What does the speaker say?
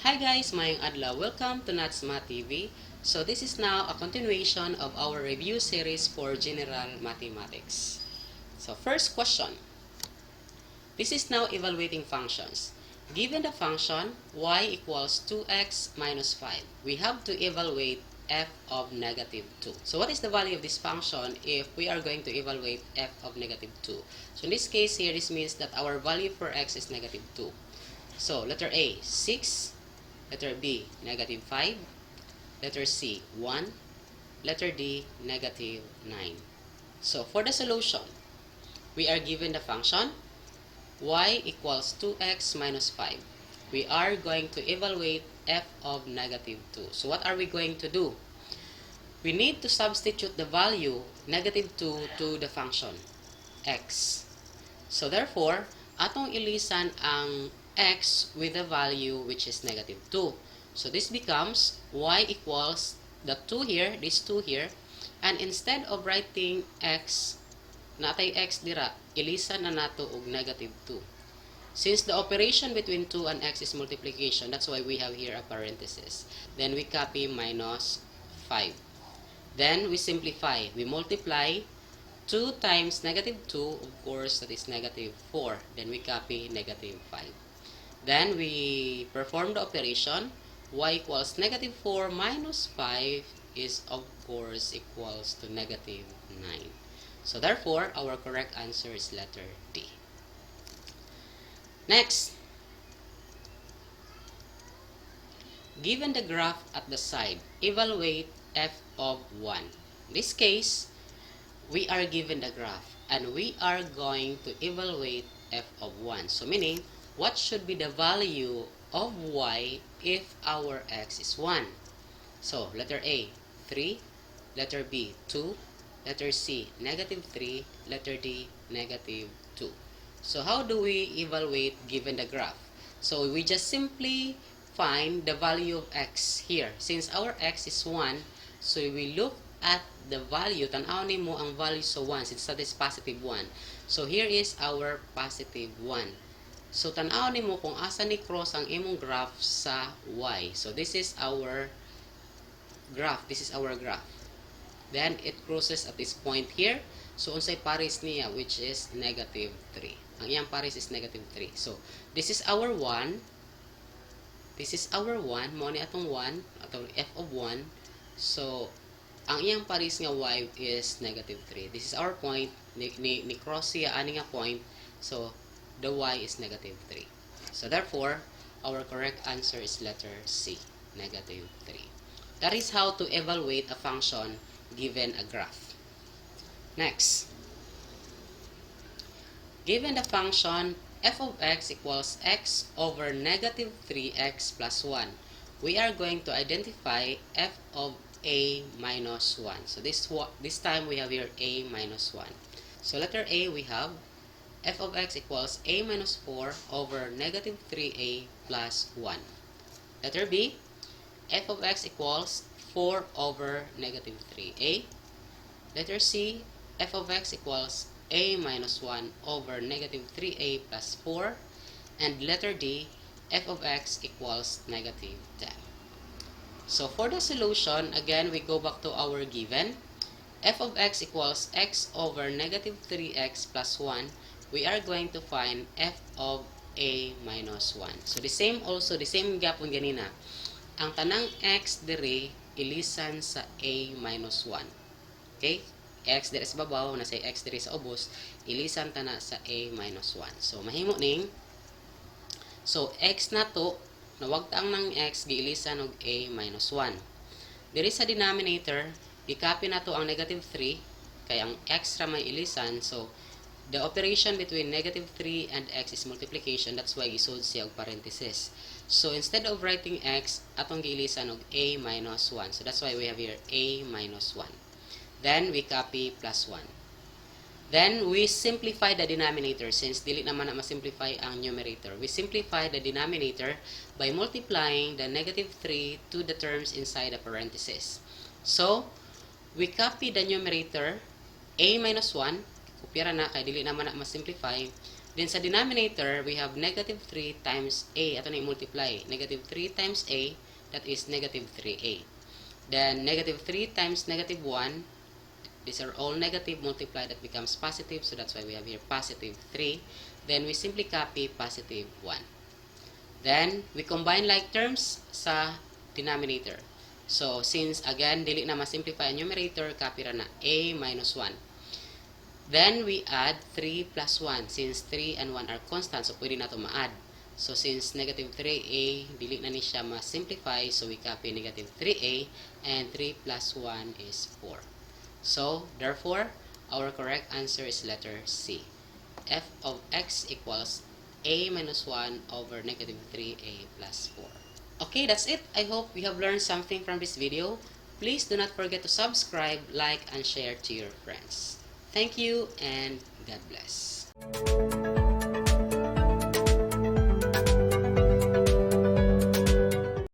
Hi guys, mayong adlaw. Welcome to NatzMath TV. So this is now a continuation of our review series for general mathematics. So first question. This is now evaluating functions. Given the function y equals 2x minus 5, we have to evaluate f of negative 2. So what is the value of this function if we are going to evaluate f of negative 2? So in this case here, this means that our value for x is negative 2. So letter A, 6. Letter B, negative 5. Letter C, 1. Letter D, negative 9. So for the solution, we are given the function y equals 2x minus 5. We are going to evaluate f of negative 2. So what are we going to do? We need to substitute the value negative 2 to the function x. So therefore, atong ilisan ang x with a value which is negative 2. So this becomes y equals the 2 here, this 2 here, and instead of writing x, natay x dira, ilisan na nato og negative 2. Since the operation between 2 and x is multiplication, that's why we have here a parenthesis. Then we copy minus 5. Then we simplify. We multiply 2 times negative 2, of course, that is negative 4. Then we copy negative 5. Then we perform the operation. Y equals negative 4 minus 5 is, of course, equals to negative 9. So therefore, our correct answer is letter D. Next, given the graph at the side, evaluate f of 1. In this case, we are given the graph and we are going to evaluate f of 1. So meaning, what should be the value of y if our x is 1? So letter A, 3. Letter B, 2. Letter C, negative 3. Letter D, negative 2. So how do we evaluate given the graph? So we just simply find the value of x here. Since our x is 1, so we look at the value, tanaw nimo ang value sa 1 since that is positive 1. So here is our positive 1. So tanaw nimo kung asa ni cross ang imong graph sa y. So this is our graph. This is our graph. Then it crosses at this point here. So unsay pares niya, which is negative 3. Ang iyang pares is negative 3. So this is our 1. This is our 1. Mao ni atong 1 atong f of 1. So ang iyang pares nga y is negative 3. This is our point. Ni cross siya ani nga point. So the y is negative 3. So therefore, our correct answer is letter C, negative 3. That is how to evaluate a function given a graph. Next, given the function f of x equals x over negative 3x plus 1, we are going to identify f of a minus 1. So this time we have here a minus 1. So letter A, we have f of x equals a minus 4 over negative 3a plus 1. Letter B, f of x equals 4 over negative 3a. Letter C, f of x equals a minus 1 over negative 3a plus 4. And letter D, f of x equals negative 10. So for the solution, again, we go back to our given. F of x equals x over negative 3x plus 1. We are going to find f of a minus 1. So the same gapon ganina. Ang tanang x dire ilisan sa a minus 1. Okay? X dire sa babaw, nasa x dire sa ubos, ilisan tana sa a minus 1. So mahimo ning, so x na to, nawagtaang ng x, giilisan og a minus 1. Dire sa denominator, i-copy na to ang negative 3, kaya ang x ra may ilisan, so the operation between negative 3 and x is multiplication. That's why isod siya og parenthesis. So instead of writing x, atong giilisan og a minus 1. So that's why we have here a minus 1. Then we copy plus 1. Then we simplify the denominator since dili naman na ma-simplify ang numerator. We simplify the denominator by multiplying the negative 3 to the terms inside the parenthesis. So we copy the numerator a minus 1. Kopyara na kay dili naman na ma-simplify. Then sa denominator, we have negative 3 times a. Ito na i-multiply. Negative 3 times a, that is negative 3a. Then negative 3 times negative 1, these are all negative, multiply, that becomes positive, so that's why we have here positive 3. Then we simply copy positive 1. Then we combine like terms sa denominator. So since again dili na ma-simplify ang numerator, copy ra na a minus 1. Then we add 3 plus 1. Since 3 and 1 are constant, so pwede na ito ma-add. So since negative 3a, dili na ni siya ma-simplify, so we copy negative 3a, and 3 plus 1 is 4. So therefore, our correct answer is letter C. F of x equals a minus 1 over negative 3a plus 4. Okay, that's it. I hope you have learned something from this video. Please do not forget to subscribe, like, and share to your friends. Thank you and God bless.